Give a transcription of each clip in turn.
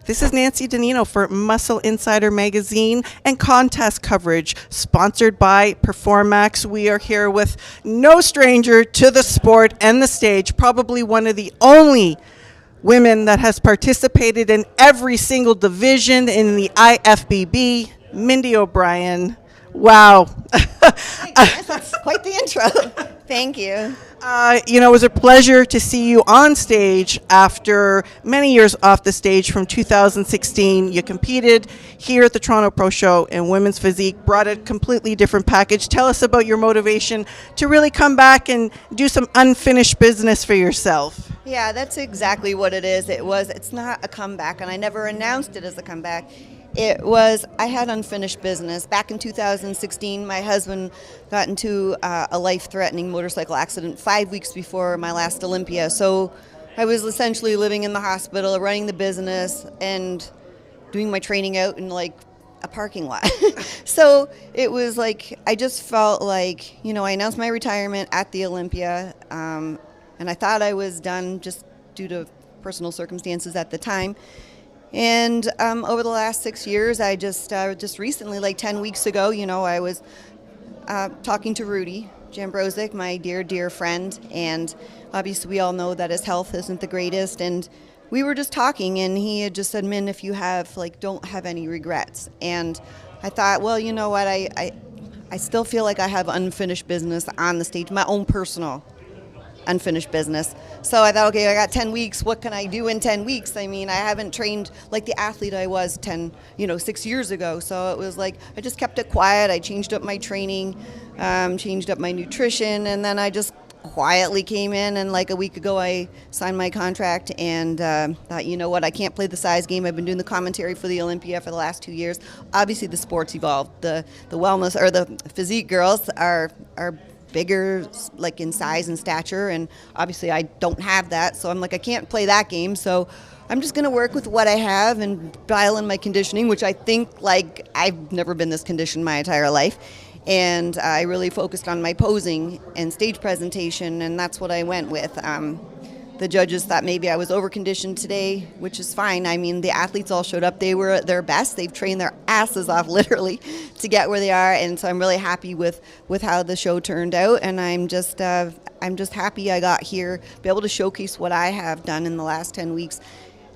This is Nancy Donino for Muscle Insider Magazine and contest coverage sponsored by Performax. We are here with no stranger to the sport and the stage, probably one of the only women that has participated in every single division in the IFBB, Mindi O'Brien. Wow. That's quite the intro. Thank you. It was a pleasure to see you on stage after many years off the stage from 2016. You competed here at the Toronto Pro Show in women's physique, brought a completely different package. Tell us about your motivation to really come back and do some unfinished business for yourself. Yeah, that's exactly what it is. It's not a comeback, and I never announced it as a comeback. I had unfinished business. Back in 2016, my husband got into a life-threatening motorcycle accident 5 weeks before my last Olympia. So I was essentially living in the hospital, running the business, and doing my training out in like a parking lot. So it was like, I just felt like, I announced my retirement at the Olympia, and I thought I was done just due to personal circumstances at the time. And over the last 6 years, I just recently, like 10 weeks ago, I was talking to Rudy Jambrosic, my dear, dear friend, and obviously we all know that his health isn't the greatest, and we were just talking, and he had just said, Min, if you don't have any regrets. And I thought, well, you know what, I still feel like I have unfinished business on the stage, my own personal unfinished business. So I thought, okay, I got 10 weeks. What can I do in 10 weeks? I mean, I haven't trained like the athlete I was 6 years ago. So it was like, I just kept it quiet. I changed up my training, changed up my nutrition, and then I just quietly came in, and like a week ago I signed my contract and thought, you know what, I can't play the size game. I've been doing the commentary for the Olympia for the last 2 years. Obviously the sport's evolved. The wellness or the physique girls are bigger, like in size and stature, and obviously I don't have that, so I'm like, I can't play that game, so I'm just going to work with what I have and dial in my conditioning, which I think, like, I've never been this conditioned my entire life, and I really focused on my posing and stage presentation, and that's what I went with. The judges thought maybe I was over-conditioned today, which is fine. I mean, the athletes all showed up. They were at their best. They've trained their asses off, literally, to get where they are. And so I'm really happy with how the show turned out. And I'm just happy I got here, be able to showcase what I have done in the last 10 weeks.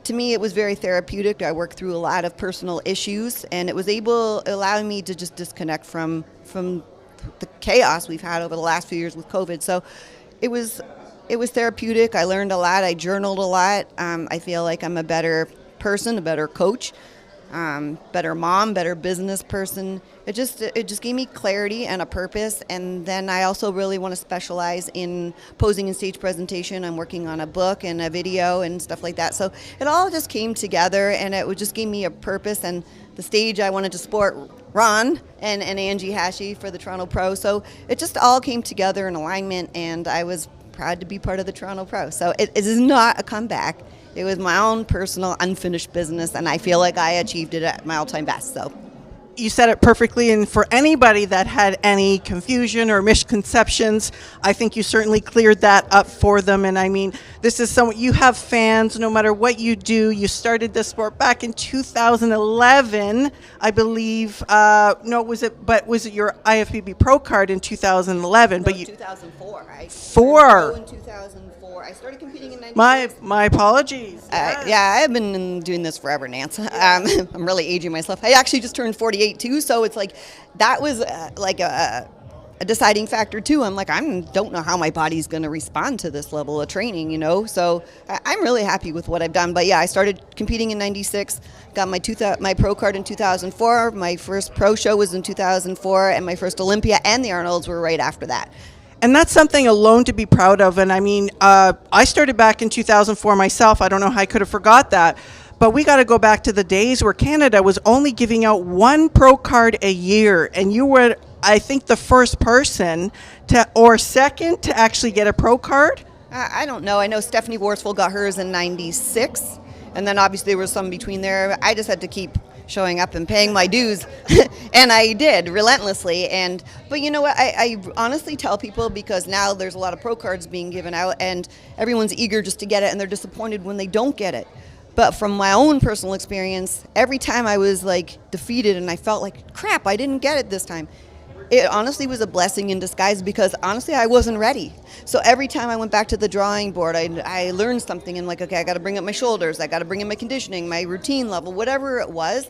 To me, it was very therapeutic. I worked through a lot of personal issues, and it was allowing me to just disconnect from the chaos we've had over the last few years with COVID. So it was therapeutic. I learned a lot. I journaled a lot. I feel like I'm a better person, a better coach, better mom, better business person. It just gave me clarity and a purpose. And then I also really want to specialize in posing and stage presentation. I'm working on a book and a video and stuff like that. So it all just came together, and it just gave me a purpose. And the stage I wanted to support Ron and Angie Hashi for the Toronto Pro. So it just all came together in alignment, and I was proud to be part of the Toronto Pro. So it is not a comeback. It was my own personal unfinished business, and I feel like I achieved it at my all-time best. So you said it perfectly, and for anybody that had any confusion or misconceptions, I think you certainly cleared that up for them. And I mean, this is you have fans no matter what you do. You started this sport back in 2011, I believe. Was it your IFBB Pro card in 2011? No, but 2004. Four. In 2004. I started competing in 96. My apologies. Yeah, I've been doing this forever, Nance. I'm really aging myself. I actually just turned 48 too, so it's like that was like a deciding factor too. I'm like, I don't know how my body's going to respond to this level of training, So I'm really happy with what I've done. But yeah, I started competing in 96, got my pro card in 2004. My first pro show was in 2004, and my first Olympia and the Arnolds were right after that. And that's something alone to be proud of. And I mean, I started back in 2004 myself. I don't know how I could have forgot that. But we got to go back to the days where Canada was only giving out one pro card a year. And you were, I think, the first person or second to actually get a pro card. I don't know. I know Stephanie Worsfold got hers in 96. And then obviously there was some between there. I just had to keep showing up and paying my dues. And I did relentlessly. But you know what? I honestly tell people, because now there's a lot of pro cards being given out and everyone's eager just to get it, and they're disappointed when they don't get it. But from my own personal experience, every time I was like defeated and I felt like, crap, I didn't get it this time, it honestly was a blessing in disguise, because honestly I wasn't ready. So every time I went back to the drawing board, I learned something, and like, okay, I got to bring up my shoulders, I got to bring in my conditioning, my routine level, whatever it was.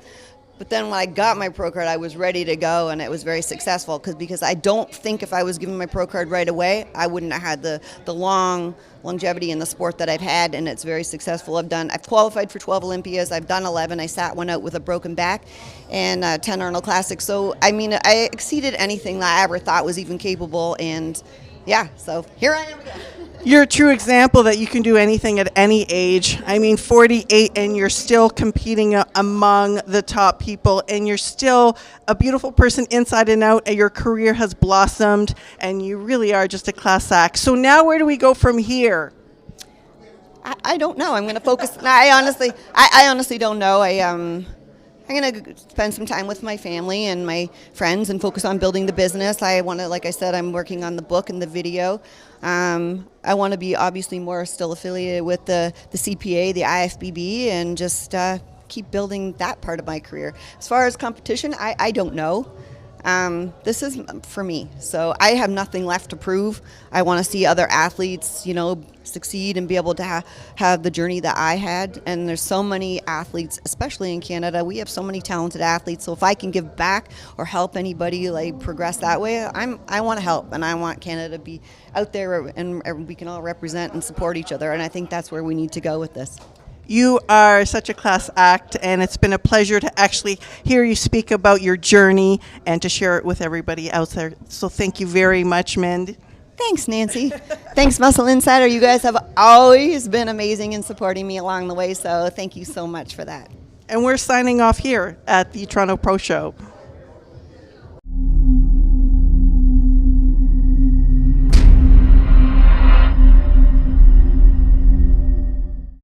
But then when I got my pro card, I was ready to go, and it was very successful, because I don't think if I was given my pro card right away, I wouldn't have had the longevity in the sport that I've had, and it's very successful. I've qualified for 12 Olympias, I've done 11, I sat one out with a broken back, and 10 Arnold Classics. So, I mean, I exceeded anything that I ever thought was even capable, and yeah, so here I am again. You're a true example that you can do anything at any age. I mean, 48 and you're still competing among the top people, and you're still a beautiful person inside and out, and your career has blossomed, and you really are just a class act. So now where do we go from here? I don't know. I'm going to focus. I honestly don't know. I'm going to spend some time with my family and my friends and focus on building the business. I want to, like I said, I'm working on the book and the video. I want to be obviously more still affiliated with the CPA, the IFBB, and just keep building that part of my career. As far as competition, I don't know. This is for me, so I have nothing left to prove. I want to see other athletes, succeed and be able to have the journey that I had. And there's so many athletes, especially in Canada. We have so many talented athletes. So if I can give back or help anybody like progress that way, I want to help, and I want Canada to be out there, and we can all represent and support each other. And I think that's where we need to go with this. You are such a class act, and it's been a pleasure to actually hear you speak about your journey and to share it with everybody out there. So thank you very much, Mindi. Thanks, Nancy. Thanks, Muscle Insider. You guys have always been amazing in supporting me along the way, so thank you so much for that. And we're signing off here at the Toronto Pro Show.